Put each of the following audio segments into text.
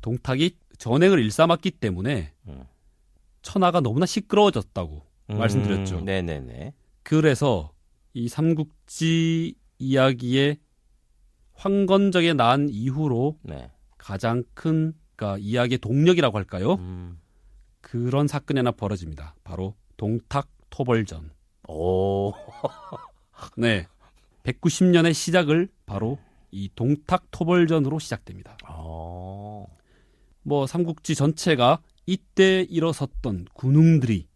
동탁이 전행을 일삼았기 때문에 천하가 너무나 시끄러워졌다고 말씀드렸죠. 네네네. 그래서 이 삼국지 이야기의 황건적에 난 이후로 네. 가장 큰 그러니까 이야기의 동력이라고 할까요? 그런 사건이 하나 벌어집니다. 바로 동탁 토벌전. 오. 네. 190년의 시작을 바로 이 동탁 토벌전으로 시작됩니다. 뭐 삼국지 전체가 이때 일어섰던 군웅들이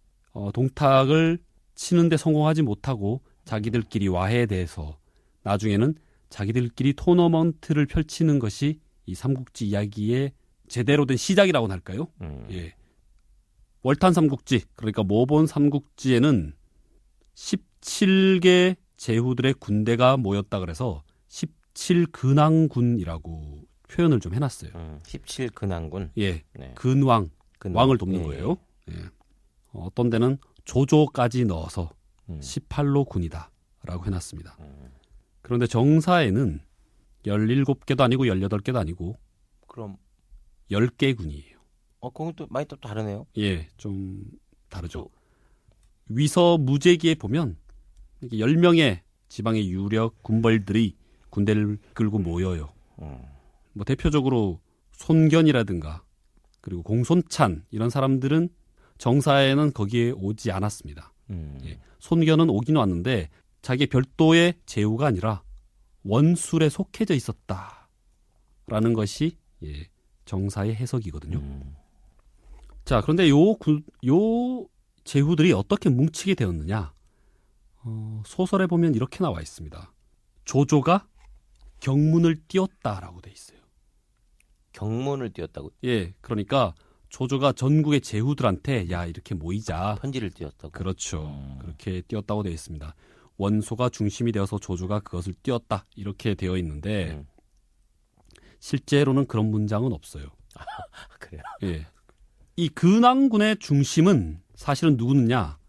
동탁을 치는데 성공하지 못하고 자기들끼리 와해돼서 나중에는 자기들끼리 토너먼트를 펼치는 것이 이 삼국지 이야기의 제대로 된 시작이라고는 할까요? 예. 월탄 삼국지, 그러니까 모본 삼국지에는 17개 제후들의 군대가 모였다 그래서 17근왕군이라고 표현을 좀 해놨어요. 17근왕군? 예. 네. 근왕, 왕을 돕는 거예요. 예. 어떤 데는 조조까지 넣어서 18로 군이다 라고 해놨습니다. 그런데 정사에는 17개도 아니고 18개도 아니고 그럼 10개 군이에요. 그건 또 많이 또 다르네요. 예, 좀 다르죠. 위서 무제기에 보면 10명의 지방의 유력 군벌들이 군대를 끌고 모여요. 뭐 대표적으로 손견이라든가 그리고 공손찬 이런 사람들은 정사에는 거기에 오지 않았습니다. 예, 손견은 오긴 왔는데 자기 별도의 제후가 아니라 원술에 속해져 있었다라는 것이 예, 정사의 해석이거든요. 자, 그런데 요 제후들이 어떻게 뭉치게 되었느냐? 소설에 보면 이렇게 나와 있습니다. 조조가 경문을 띄웠다라고 돼 있어요. 경문을 띄웠다고? 예, 그러니까 조조가 전국의 제후들한테 야 이렇게 모이자. 편지를 띄웠다고? 그렇죠. 그렇게 띄웠다고 되어 있습니다. 원소가 중심이 되어서 조조가 그것을 띄웠다 이렇게 되어 있는데 실제로는 그런 문장은 없어요. 그래요? 예. 이 근왕군의 중심은 사실은 누구느냐?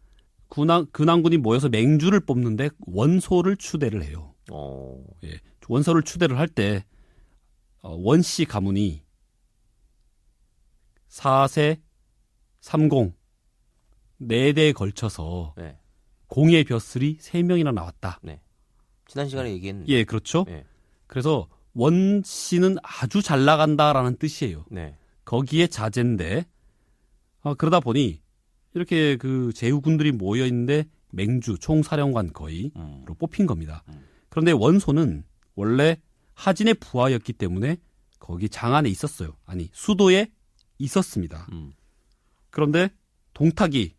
근왕군이 모여서 맹주를 뽑는데 원소를 추대를 해요. 예. 원소를 추대를 할 때 원씨 가문이 4세 30 4대에 걸쳐서 네. 공의 벼슬이 3명이나 나왔다. 네. 지난 시간에 얘기했는데. 예, 그렇죠. 네. 그래서 원씨는 아주 잘 나간다라는 뜻이에요. 네. 거기에 자제인데 그러다 보니 이렇게 그 제후군들이 모여 있는데 맹주 총사령관 거의로 뽑힌 겁니다. 그런데 원소는 원래 하진의 부하였기 때문에 거기 장안에 있었어요. 아니 수도에 있었습니다. 그런데 동탁이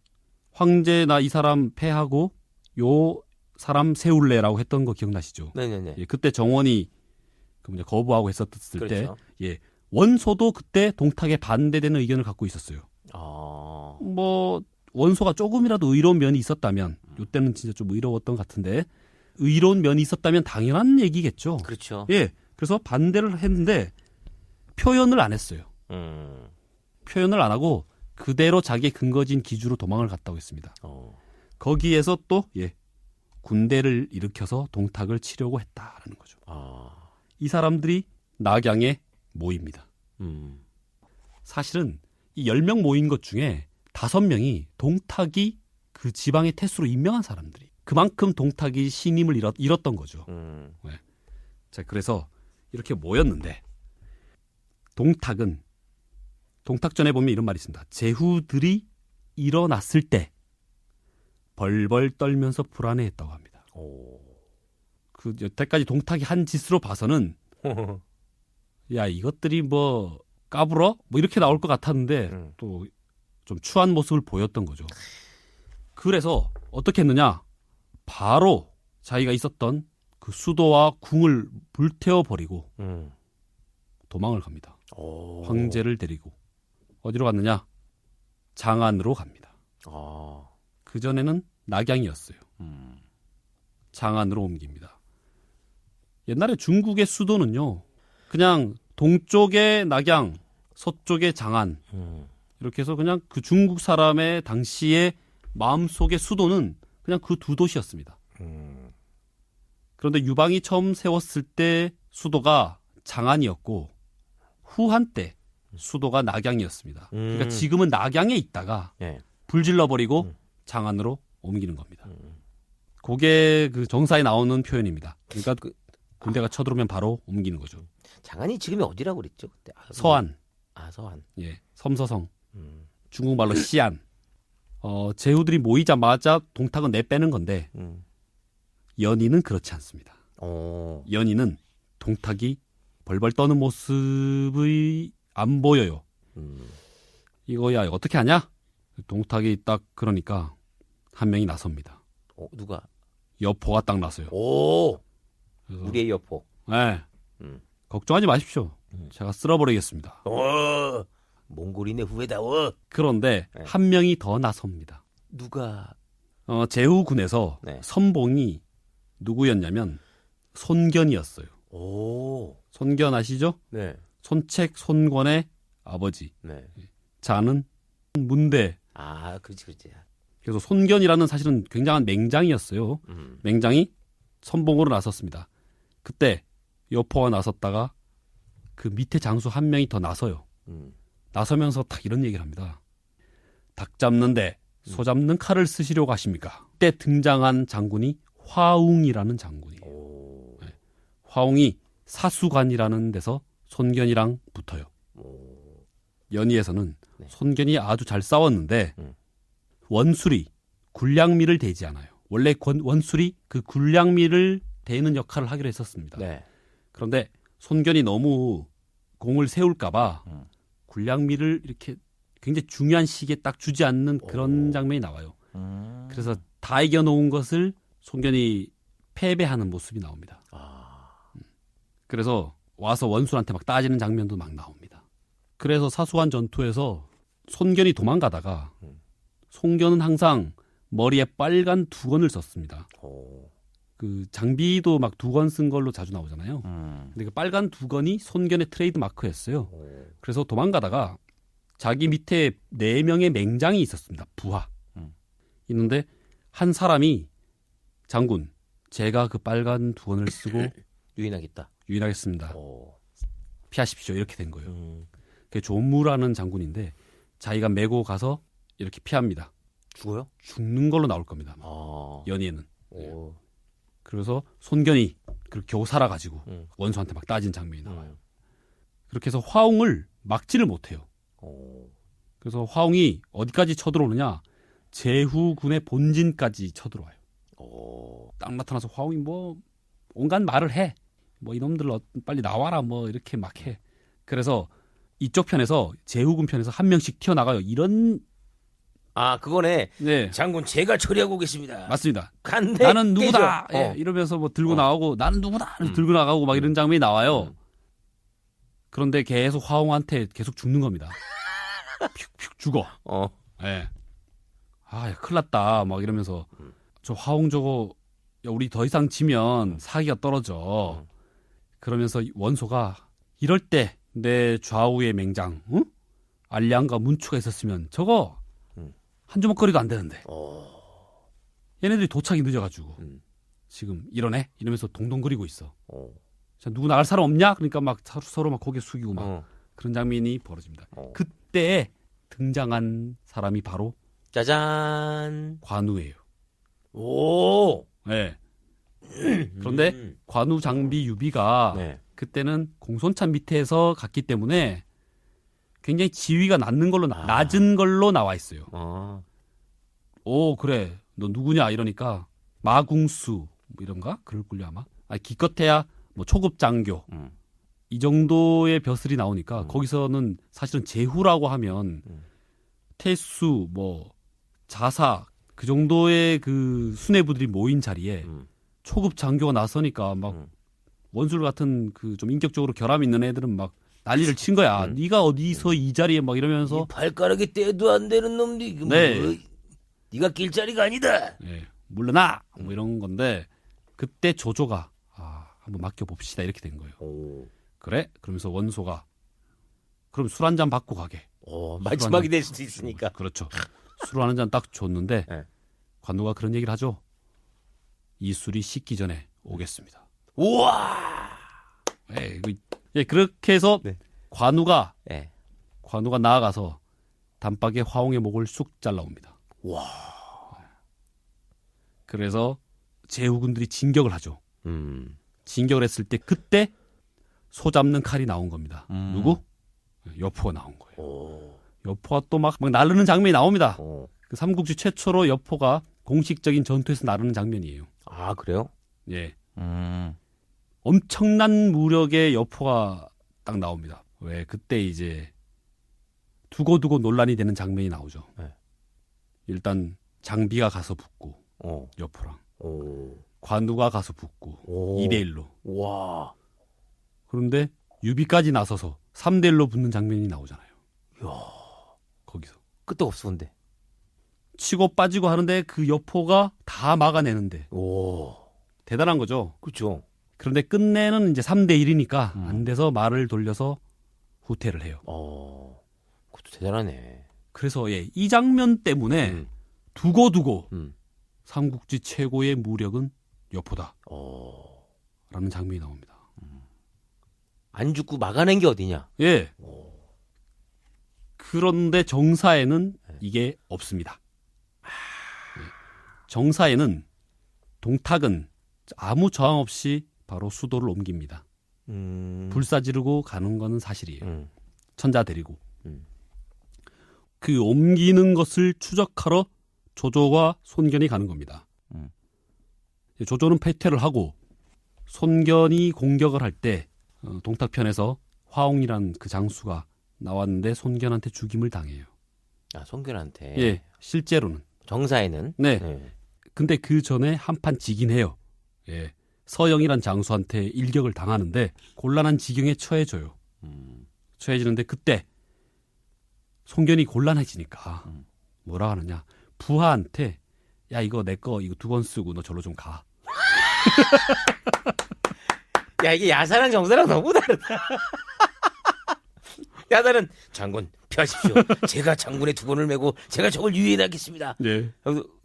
황제나 이 사람 패하고 요 사람 세울래라고 했던 거 기억나시죠? 네네네. 예, 그때 정원이 거부하고 했었을 그렇죠. 때, 예, 원소도 그때 동탁에 반대되는 의견을 갖고 있었어요. 뭐 원소가 조금이라도 의로운 면이 있었다면, 이때는 진짜 좀 의로웠던 것 같은데 의로운 면이 있었다면 당연한 얘기겠죠. 그렇죠. 예, 그래서 반대를 했는데 표현을 안 했어요. 표현을 안 하고 그대로 자기 근거진 기주로 도망을 갔다고 했습니다. 거기에서 또 군대를 일으켜서 동탁을 치려고 했다라는 거죠. 이 사람들이 낙양에 모입니다. 사실은 이 10명 모인 것 중에 5명이 동탁이 그 지방의 태수로 임명한 사람들이 그만큼 동탁이 신임을 잃었던 거죠. 네. 자, 그래서 이렇게 모였는데 동탁전에 보면 이런 말이 있습니다. 제후들이 일어났을 때 벌벌 떨면서 불안해했다고 합니다. 그 여태까지 동탁이 한 짓으로 봐서는 야 이것들이 뭐 까불어? 뭐 이렇게 나올 것 같았는데 또 좀 추한 모습을 보였던 거죠. 그래서 어떻게 했느냐? 바로 자기가 있었던 그 수도와 궁을 불태워버리고 도망을 갑니다. 황제를 데리고. 어디로 갔느냐? 장안으로 갑니다. 그전에는 낙양이었어요. 장안으로 옮깁니다. 옛날에 중국의 수도는요. 그냥 동쪽에 낙양, 서쪽에 장안 이렇게 해서 그냥 그 중국 사람의 당시의 마음속의 수도는 그냥 그 두 도시였습니다. 그런데 유방이 처음 세웠을 때 수도가 장안이었고 후한 때 수도가 낙양이었습니다. 그러니까 음. 지금은 낙양에 있다가 예. 불질러버리고 장안으로 옮기는 겁니다. 그게 그 정사에 나오는 표현입니다. 그러니까 군대가 쳐들어오면 바로 옮기는 거죠. 장안이 지금이 어디라고 그랬죠? 그때. 서안, 서안. 예, 섬서성, 음. 중국말로 시안. 제후들이 모이자마자 동탁은 내빼는 건데 음. 연희는 그렇지 않습니다. 오. 연희는 동탁이 벌벌 떠는 모습이 안 보여요. 이거야 어떻게 하냐? 동탁이 딱 그러니까 한 명이 나섭니다. 누가? 여포가 딱 나서요. 오. 그래서, 우리의 여포. 네. 음. 걱정하지 마십시오. 제가 쓸어버리겠습니다. 오. 몽골인의 후예다워. 그런데 네. 한 명이 더 나섭니다. 누가? 제후군에서 네. 선봉이 누구였냐면 손견이었어요. 오. 손견 아시죠? 네. 손책 손권의 아버지. 네. 자는 문대. 그렇지. 그래서 손견이라는 사실은 굉장한 맹장이었어요. 맹장이 선봉으로 나섰습니다. 그때 여포가 나섰다가 그 밑에 장수 한 명이 더 나서요. 나서면서 딱 이런 얘기를 합니다. 닭 잡는데 소 잡는 칼을 쓰시려고 하십니까? 그때 등장한 장군이 화웅이라는 장군이에요. 네. 화웅이 사수관이라는 데서 손견이랑 붙어요. 연희에서는 네. 손견이 아주 잘 싸웠는데 원술이 굴량미를 대지 않아요. 원래 원술이 그 굴량미를 대는 역할을 하기로 했었습니다. 네. 그런데 손견이 너무 공을 세울까봐 굴량미를 이렇게 굉장히 중요한 시기에 딱 주지 않는 그런 장면이 나와요. 그래서 다 이겨놓은 것을 손견이 패배하는 모습이 나옵니다. 그래서 와서 원술한테 막 따지는 장면도 막 나옵니다. 그래서 사수관 전투에서 손견이 도망가다가 손견은 항상 머리에 빨간 두건을 썼습니다. 그 장비도 막 두건 쓴 걸로 자주 나오잖아요. 근데 그 빨간 두건이 손견의 트레이드 마크였어요. 그래서 도망가다가 자기 밑에 4명의 맹장이 있었습니다. 부하. 있는데 한 사람이 장군, 제가 그 빨간 두건을 쓰고 유인하겠습니다. 피하십시오. 이렇게 된 거예요. 그게 조무라는 장군인데 자기가 메고 가서 이렇게 피합니다. 죽어요? 죽는 걸로 나올 겁니다. 연희에는. 그래서 손견이 겨우 살아가지고 원수한테 막 따진 장면이 나와요. 그렇게 해서 화웅을 막지를 못해요. 그래서 화웅이 어디까지 쳐들어오느냐? 제후군의 본진까지 쳐들어와요. 딱 나타나서 화웅이 뭐 온갖 말을 해. 뭐 이놈들 빨리 나와라 뭐 이렇게 막 해. 그래서 이쪽 편에서 제후군 편에서 한 명씩 튀어나가요. 이런 그거네. 네. 장군 제가 처리하고 오겠습니다. 맞습니다. 간대 나는 누구다. 떼죠. 이러면서 뭐 들고 나오고 나는 누구다. 들고 나가고 막 이런 장면이 나와요. 그런데 계속 화웅한테 계속 죽는 겁니다. 픽픽 죽어. 예. 야, 큰일 났다. 막 이러면서 저 화웅 저거 야, 우리 더 이상 지면 사기가 떨어져. 그러면서 원소가 이럴 때 내 좌우의 맹장, 응? 알량과 문추가 있었으면 저거 한 주먹거리도 안 되는데. 얘네들이 도착이 늦어가지고 지금 이러네? 이러면서 동동거리고 있어. 자, 누구 나갈 사람 없냐? 그러니까 막 서로 막 고개 숙이고 막 그런 장면이 벌어집니다. 그때 등장한 사람이 바로 짜잔. 관우예요. 오. 네. 그런데 관우 장비 유비가 네. 그때는 공손찬 밑에서 갔기 때문에 굉장히 지위가 낮은 걸로 나와 있어요. 오 그래 너 누구냐 이러니까 마궁수 뭐 이런가 그럴걸요 아마. 기껏해야 뭐 초급 장교 이 정도의 벼슬이 나오니까 거기서는 사실은 제후라고 하면 태수 뭐 자사 그 정도의 그 수뇌부들이 모인 자리에 초급 장교가 나서니까 막 원술 같은 그 좀 인격적으로 결함 있는 애들은 막 난리를 친 거야. 네가 어디서 이 자리에 막 이러면서 발가락에 떼도 안 되는 놈이 네. 뭐, 네가 낄 자리가 아니다. 네, 물러나 뭐 이런 건데 그때 조조가 한번 맡겨 봅시다 이렇게 된 거예요. 그래? 그러면서 원소가 그럼 술 한 잔 받고 가게. 마지막이 될 수도 있으니까. 그렇죠. 술 한 잔 딱 줬는데 네. 관우가 그런 얘기를 하죠. 이 술이 식기 전에 오겠습니다. 우와. 그렇게 해서 네. 관우가 네. 관우가 나아가서 단박에 화홍의 목을 쑥 잘라옵니다. 와. 그래서 제후군들이 진격을 하죠. 진격을 했을 때 그때 소 잡는 칼이 나온 겁니다. 누구? 여포가 나온 거예요. 오. 여포가 또 막 나르는 장면이 나옵니다. 오. 그 삼국지 최초로 여포가 공식적인 전투에서 나르는 장면이에요. 아, 그래요? 예. 엄청난 무력의 여포가 딱 나옵니다. 왜 그때 이제 두고두고 논란이 되는 장면이 나오죠. 네. 일단 장비가 가서 붙고 여포랑 관우가 가서 붙고 2대1로. 와. 그런데 유비까지 나서서 3대1로 붙는 장면이 나오잖아요. 이야. 거기서. 끝도 없어 근데. 치고 빠지고 하는데 그 여포가 다 막아내는데. 오. 대단한 거죠. 그렇죠. 그런데 끝내는 이제 3대1이니까 안 돼서 말을 돌려서 후퇴를 해요. 그것도 대단하네. 그래서 예, 이 장면 때문에 두고두고 삼국지 최고의 무력은 여포다. 라는 장면이 나옵니다. 안 죽고 막아낸 게 어디냐? 예. 그런데 정사에는 이게 없습니다. 예. 정사에는 동탁은 아무 저항 없이 바로 수도를 옮깁니다. 불사 지르고 가는 거는 사실이에요. 천자 데리고. 그 옮기는 것을 추적하러 조조와 손견이 가는 겁니다. 조조는 패퇴를 하고 손견이 공격을 할 때 동탁편에서 화홍이란 그 장수가 나왔는데 손견한테 죽임을 당해요. 아, 손견한테. 예, 실제로는. 정사에는. 네. 네. 근데 그 전에 한판 지긴 해요. 예. 서영이란 장수한테 일격을 당하는데 곤란한 지경에 처해져요. 처해지는데 그때 손견이 곤란해지니까 뭐라 하느냐. 부하한테 야 이거 내 거 이거 2번 쓰고 너 절로 좀 가. 야, 이게 야사랑 정사랑 너무 다르다. 야사는 장군 펴십시오. 제가 장군의 2권을 메고 제가 저걸 유의해 놨겠습니다. 네.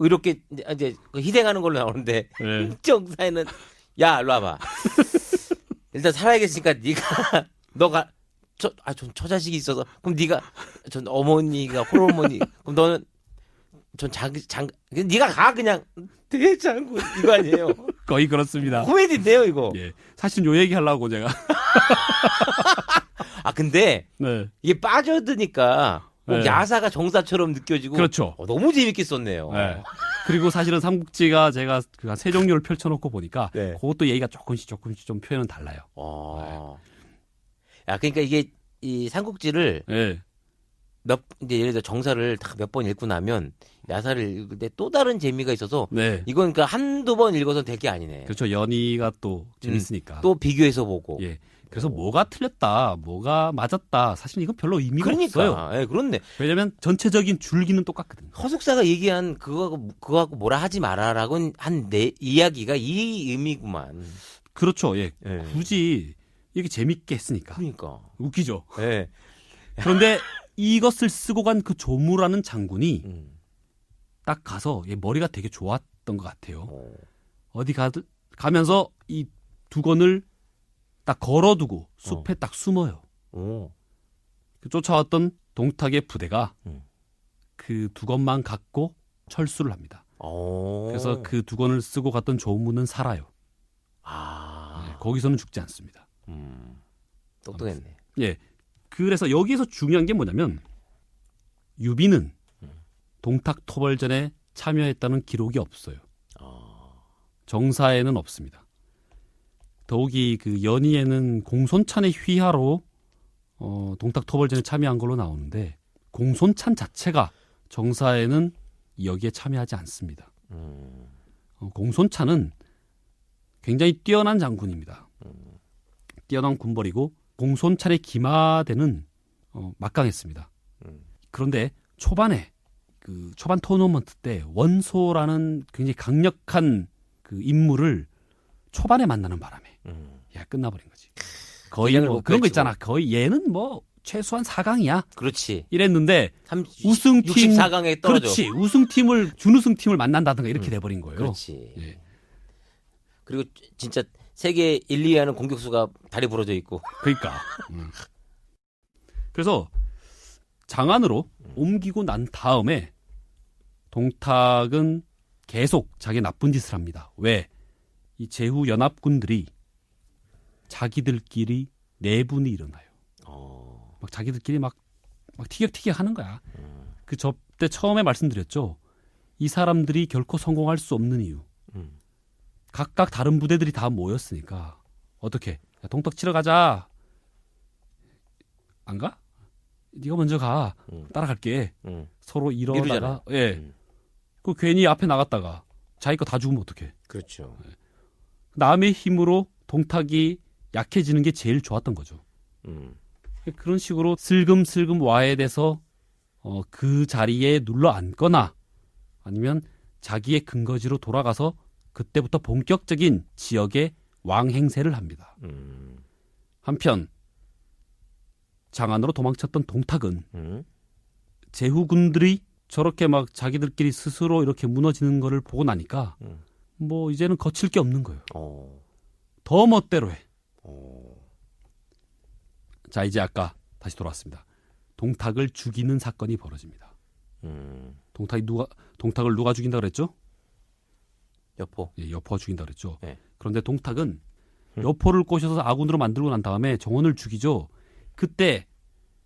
이렇게 이제 희생하는 걸로 나오는데 네. 정사에는 야, 일로 와봐. 일단 살아야겠으니까 네가 너가 전 처자식이 있어서 그럼 네가 전 어머니가 홀어머니 그럼 너는 전 네가 가 그냥 대장군 이거 아니에요? 거의 그렇습니다. 코미디인데요 이거. 예. 사실 요 얘기 하려고 제가. 아 근데 네. 이게 빠져드니까 꼭 네. 야사가 정사처럼 느껴지고. 그렇죠. 너무 재밌게 썼네요. 네. 그리고 사실은 삼국지가 제가 그 세 종류를 펼쳐놓고 보니까 네. 그것도 얘기가 조금씩 좀 표현은 달라요. 야 그러니까 이게 이 삼국지를 네. 이제 예를 들어 정사를 다 몇 번 읽고 나면 야사를 읽을 때 또 다른 재미가 있어서 네. 이건 그러니까 한두 번 읽어서 될 게 아니네. 그렇죠. 연희가 또 재밌으니까. 또 비교해서 보고. 예. 그래서 뭐가 틀렸다, 뭐가 맞았다. 사실 이건 별로 의미가 없어요. 그러니까. 예, 그렇네. 왜냐면 전체적인 줄기는 똑같거든요. 허숙사가 얘기한 그거하고 뭐라 하지 마라라고 한 내 이야기가 이 의미구만. 그렇죠. 예. 예. 굳이 이렇게 재밌게 했으니까. 그러니까. 웃기죠. 예. 그런데 이것을 쓰고 간 그 조무라는 장군이 딱 가서 머리가 되게 좋았던 것 같아요. 어디 가면서 이 2권을 딱 걸어두고 숲에 딱 숨어요. 그 쫓아왔던 동탁의 부대가 그 2권만 갖고 철수를 합니다. 그래서 그 2권을 쓰고 갔던 조무는 살아요. 네, 거기서는 죽지 않습니다. 똑똑했네. 예. 그래서 여기서 중요한 게 뭐냐면 유비는 동탁 토벌전에 참여했다는 기록이 없어요. 정사에는 없습니다. 더욱이 그 연희에는 공손찬의 휘하로 동탁 토벌전에 참여한 걸로 나오는데 공손찬 자체가 정사에는 여기에 참여하지 않습니다. 공손찬은 굉장히 뛰어난 장군입니다. 뛰어난 군벌이고 공손찬의 기마대는 막강했습니다. 그런데 초반에 그 초반 토너먼트 때 원소라는 굉장히 강력한 그 인물을 초반에 만나는 바람에 야 끝나버린 거지. 거의 뭐 그런 거 있잖아. 거의 얘는 뭐 최소한 4강이야. 그렇지. 이랬는데 우승팀 64강에 떨어져. 그렇지. 우승팀을 준우승팀을 만난다든가 이렇게 돼버린 거예요. 그렇지. 예. 그리고 진짜 세계 1, 2위하는 공격수가 다리 부러져 있고. 그러니까. 그래서 장안으로 옮기고 난 다음에 동탁은 계속 자기 나쁜 짓을 합니다. 왜? 이 제후 연합군들이 자기들끼리 내분이 일어나요. 막 자기들끼리 막 티격태격 하는 거야. 그 저때 처음에 말씀드렸죠. 이 사람들이 결코 성공할 수 없는 이유. 각각 다른 부대들이 다 모였으니까 어떻게? 야, 동탁 치러 가자. 안 가? 네가 먼저 가. 따라갈게. 서로 이러다가 예. 그 괜히 앞에 나갔다가 자기 거 다 죽으면 어떡해. 그렇죠. 남의 힘으로 동탁이 약해지는 게 제일 좋았던 거죠. 그런 식으로 슬금슬금 와해돼서 그 자리에 눌러 앉거나 아니면 자기의 근거지로 돌아가서 그때부터 본격적인 지역의 왕 행세를 합니다. 한편 장안으로 도망쳤던 동탁은 제후군들이 저렇게 막 자기들끼리 스스로 이렇게 무너지는 거를 보고 나니까 뭐 이제는 거칠 게 없는 거예요. 더 멋대로 해. 자, 이제 아까 다시 돌아왔습니다. 동탁을 죽이는 사건이 벌어집니다. 동탁을 누가 죽인다 그랬죠? 여포. 예, 여포가 죽인다 그랬죠. 네. 그런데 동탁은 여포를 꼬셔서 아군으로 만들고 난 다음에 정원을 죽이죠. 그때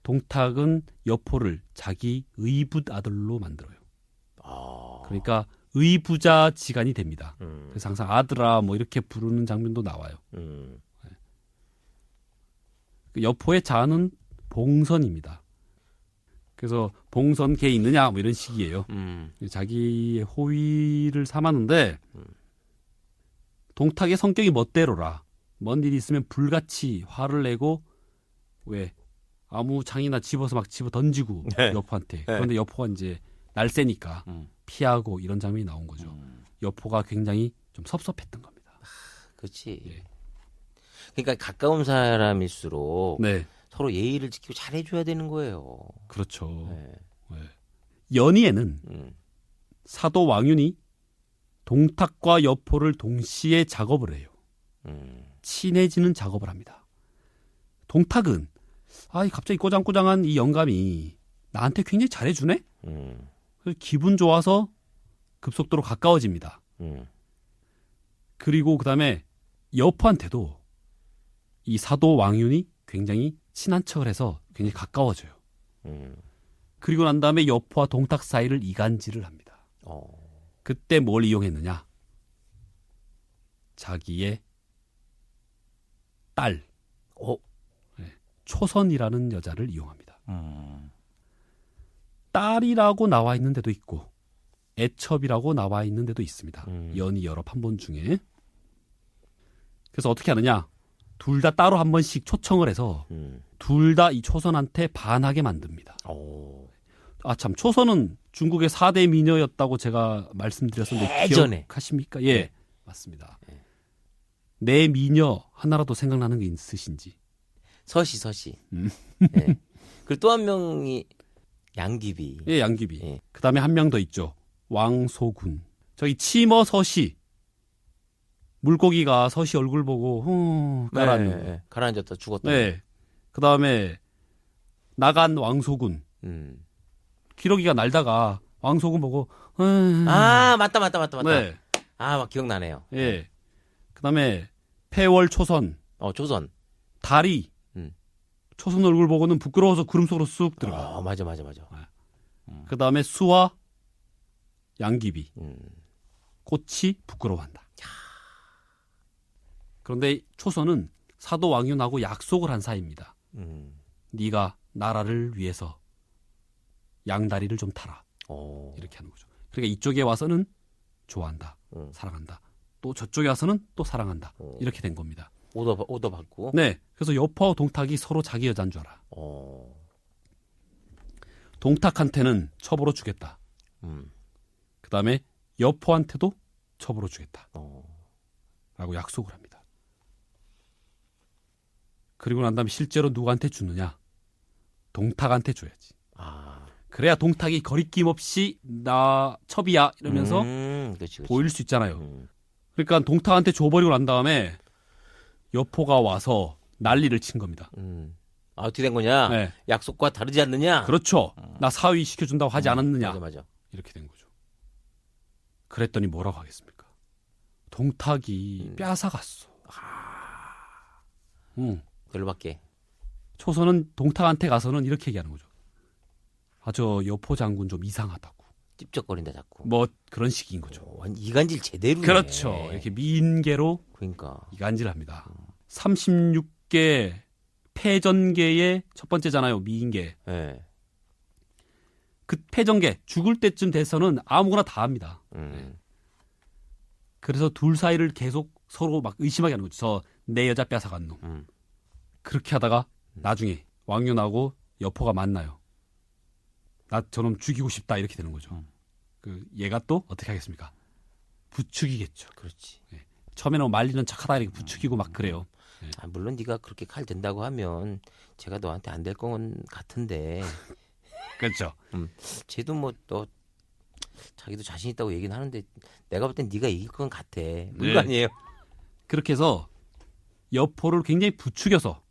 동탁은 여포를 자기 의붓 아들로 만들어요. 그러니까 의부자 지간이 됩니다. 그래서 항상 아들아 뭐 이렇게 부르는 장면도 나와요. 그 여포의 자아는 봉선입니다. 그래서 봉선 걔 있느냐 뭐 이런 식이에요. 자기의 호위를 삼았는데 동탁의 성격이 멋대로라. 뭔 일이 있으면 불같이 화를 내고 왜 아무 창이나 집어서 막 집어 던지고 네. 여포한테. 그런데 여포가 이제 날쌔니까 피하고 이런 장면이 나온 거죠. 여포가 굉장히 좀 섭섭했던 겁니다. 그렇지. 예. 그러니까 가까운 사람일수록 네, 서로 예의를 지키고 잘해줘야 되는 거예요. 그렇죠. 네. 네. 연희에는 사도 왕윤이 동탁과 여포를 동시에 작업을 해요. 친해지는 작업을 합니다. 동탁은 갑자기 꼬장꼬장한 이 영감이 나한테 굉장히 잘해주네? 그래서 기분 좋아서 급속도로 가까워집니다. 그리고 그 다음에 여포한테도 이 사도 왕윤이 굉장히 친한 척을 해서 굉장히 가까워져요. 그리고 난 다음에 여포와 동탁 사이를 이간질을 합니다. 그때 뭘 이용했느냐? 자기의 딸, 초선이라는 여자를 이용합니다. 딸이라고 나와 있는 데도 있고 애첩이라고 나와 있는 데도 있습니다. 연희 여러 판본 중에. 그래서 어떻게 하느냐? 둘 다 따로 한 번씩 초청을 해서 둘 다 이 초선한테 반하게 만듭니다. 참, 초선은 중국의 4대 미녀였다고 제가 말씀드렸었는데 예전에. 기억하십니까? 예, 맞습니다. 내 미녀 하나라도 생각나는 게 있으신지? 서시. 예. 그리고 또 한 명이 양귀비. 예, 양귀비. 예. 그 다음에 한 명 더 있죠. 왕소군. 저기 치머 서시. 물고기가 서시 얼굴 보고 가라앉는. 네, 가라앉았다 죽었다. 네. 그 다음에 나간 왕소군. 기러기가 날다가 왕소군 보고 맞다. 네. 막 기억나네요. 예. 그 다음에 폐월 초선. 조선. 다리. 초선 얼굴 보고는 부끄러워서 구름 속으로 쑥 들어가. 맞아. 그 다음에 수와 양귀비. 꽃이 부끄러워한다. 그런데 초선은 사도 왕윤하고 약속을 한 사이입니다. 네가 나라를 위해서 양다리를 좀 타라. 이렇게 하는 거죠. 그러니까 이쪽에 와서는 좋아한다. 사랑한다. 또 저쪽에 와서는 또 사랑한다. 이렇게 된 겁니다. 오더 받고. 네. 그래서 여포와 동탁이 서로 자기 여자인 줄 알아. 동탁한테는 첩으로 주겠다. 그 다음에 여포한테도 첩으로 주겠다. 라고 약속을 합니다. 그리고 난 다음에 실제로 누구한테 주느냐? 동탁한테 줘야지. 그래야 동탁이 거리낌 없이 나 첩이야 이러면서 그치. 보일 수 있잖아요. 그러니까 동탁한테 줘버리고 난 다음에 여포가 와서 난리를 친 겁니다. 아, 어떻게 된 거냐? 네. 약속과 다르지 않느냐? 그렇죠. 나 사위 시켜준다고 하지 않았느냐. 맞아. 이렇게 된 거죠. 그랬더니 뭐라고 하겠습니까? 동탁이 뺏어갔어. 응. 열받게. 초선은 동탁한테 가서는 이렇게 얘기하는 거죠. 아, 저 여포 장군 좀 이상하다고. 찝쩍거린다 자꾸. 뭐 그런 식인 거죠. 이간질 제대로네. 그렇죠. 이렇게 미인계로 그러니까. 이간질을 합니다. 36개 패전계의 첫 번째잖아요. 미인계. 네. 그 패전계 죽을 때쯤 돼서는 아무거나 다 합니다. 그래서 둘 사이를 계속 서로 막 의심하게 하는 거죠. 저 내 여자 뺏어간 놈. 그렇게 하다가 나중에 왕윤하고 여포가 만나요. 나 저놈 죽이고 싶다 이렇게 되는 거죠. 그 얘가 또 어떻게 하겠습니까? 부추기겠죠. 그렇지. 처음에는 말리는 척하다 이렇게 부추기고 막 그래요. 아, 물론 네가 그렇게 칼 든다고 하면 제가 너한테 안 될 건 같은데. 그렇죠. 쟤도 뭐 또 자기도 자신 있다고 얘기는 하는데 내가 볼 땐 네가 이길 건 같아. 그거 아니에요? 그렇게 해서 여포를 굉장히 부추겨서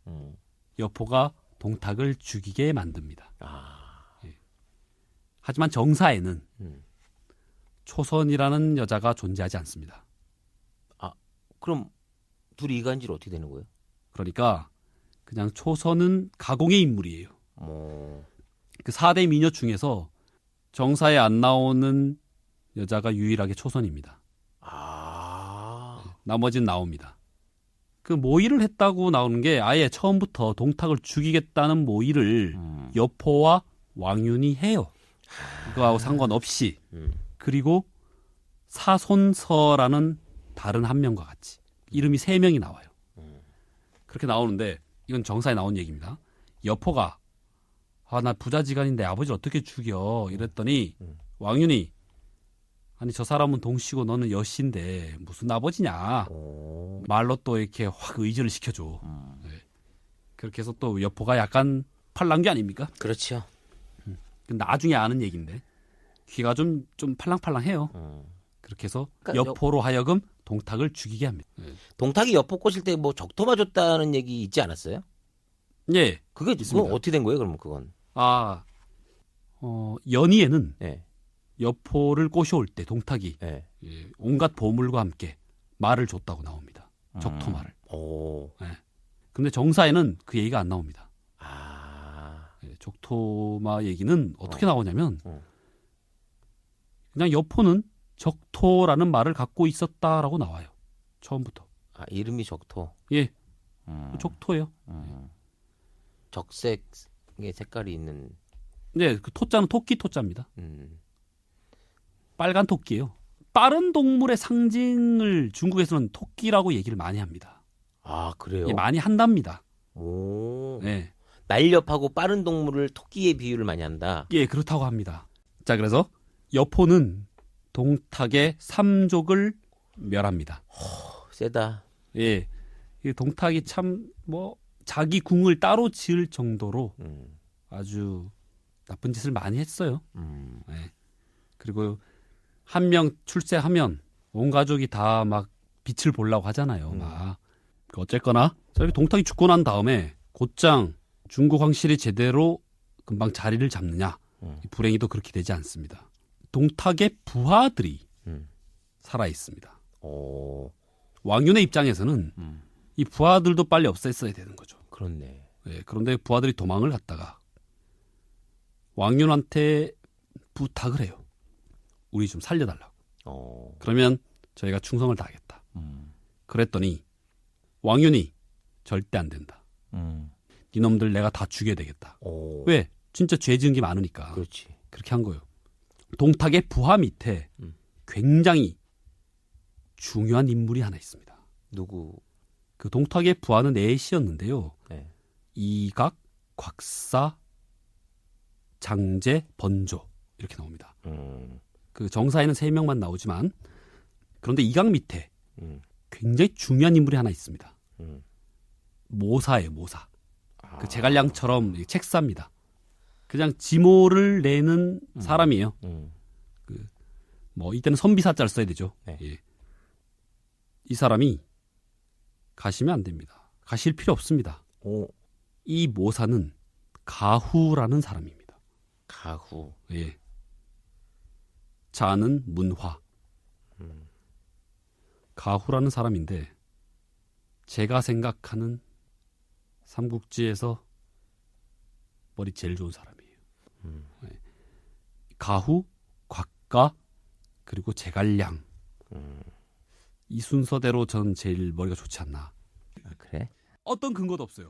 여포가 동탁을 죽이게 만듭니다. 하지만 정사에는 초선이라는 여자가 존재하지 않습니다. 아, 그럼 둘이 이간질 어떻게 되는 거예요? 그러니까 그냥 초선은 가공의 인물이에요. 그 4대 미녀 중에서 정사에 안 나오는 여자가 유일하게 초선입니다. 나머지는 나옵니다. 그 모의를 했다고 나오는 게 아예 처음부터 동탁을 죽이겠다는 모의를 여포와 왕윤이 해요. 그거하고 상관없이. 그리고 사손서라는 다른 한 명과 같이 이름이 3명이 나와요. 그렇게 나오는데 이건 정사에 나온 얘기입니다. 여포가 나 부자지간인데 아버지를 어떻게 죽여 이랬더니 왕윤이 아니 저 사람은 동씨고 너는 여씨인데 무슨 아버지냐. 말로 또 이렇게 확 의지를 시켜줘. 네. 그렇게 해서 또 여포가 약간 팔랑귀 아닙니까? 그렇죠. 나중에 아는 얘기인데 귀가 좀 팔랑팔랑해요. 그렇게 해서 그러니까 여포로 하여금 동탁을 죽이게 합니다. 동탁이 여포 꼬실 때 뭐 적토 맞았다는 얘기 있지 않았어요? 예. 그건 어떻게 된 거예요? 그러면 그건? 연희에는 네. 여포를 꼬셔올 때 동탁이 네. 온갖 보물과 함께 말을 줬다고 나옵니다. 적토말을. 네. 근데 정사에는 그 얘기가 안 나옵니다. 적토마 얘기는 어떻게 나오냐면 그냥 여포는 적토라는 말을 갖고 있었다라고 나와요. 처음부터. 이름이 적토. 예. 적토예요. 적색의 색깔이 있는. 네, 그 토자는 토끼 토자입니다. 빨간 토끼예요. 빠른 동물의 상징을 중국에서는 토끼라고 얘기를 많이 합니다. 그래요? 예, 많이 한답니다. 네. 날렵하고 빠른 동물을 토끼에 비유를 많이 한다. 예, 그렇다고 합니다. 자, 그래서 여포는 동탁의 3족을 멸합니다. 세다. 예, 이 동탁이 참 자기 궁을 따로 지을 정도로 아주 나쁜 짓을 많이 했어요. 예. 그리고 한 명 출세하면 온 가족이 다 막 빛을 보려고 하잖아요. 막 어쨌거나 저기 동탁이 죽고 난 다음에 곧장 중국 황실이 제대로 금방 자리를 잡느냐? 이 불행히도 그렇게 되지 않습니다. 동탁의 부하들이 살아 있습니다. 왕윤의 입장에서는 이 부하들도 빨리 없앴어야 되는 거죠. 그렇네. 네, 그런데 부하들이 도망을 갔다가 왕윤한테 부탁을 해요. 우리 좀 살려달라고. 그러면 저희가 충성을 다하겠다. 그랬더니 왕윤이 절대 안 된다. 이놈들 내가 다 죽여야 되겠다. 왜? 진짜 죄 지은 게 많으니까. 그렇지. 그렇게 한 거예요. 동탁의 부하 밑에 굉장히 중요한 인물이 하나 있습니다. 누구? 그 동탁의 부하는 넷이었는데요. 네. 이각, 곽사, 장제, 번조 이렇게 나옵니다. 그 정사에는 3명만 나오지만 그런데 이각 밑에 굉장히 중요한 인물이 하나 있습니다. 모사예요, 모사. 그 제갈량처럼 책사입니다. 그냥 지모를 내는 사람이에요. 이때는 선비사자를 써야 되죠. 네. 예. 이 사람이 가시면 안 됩니다. 가실 필요 없습니다. 이 모사는 가후라는 사람입니다. 가후. 예. 자는 문화. 가후라는 사람인데 제가 생각하는 삼국지에서 머리 제일 좋은 사람이에요. 예. 가후, 곽가, 그리고 제갈량. 이 순서대로 전 제일 머리가 좋지 않나. 아, 그래? 어떤 근거도 없어요.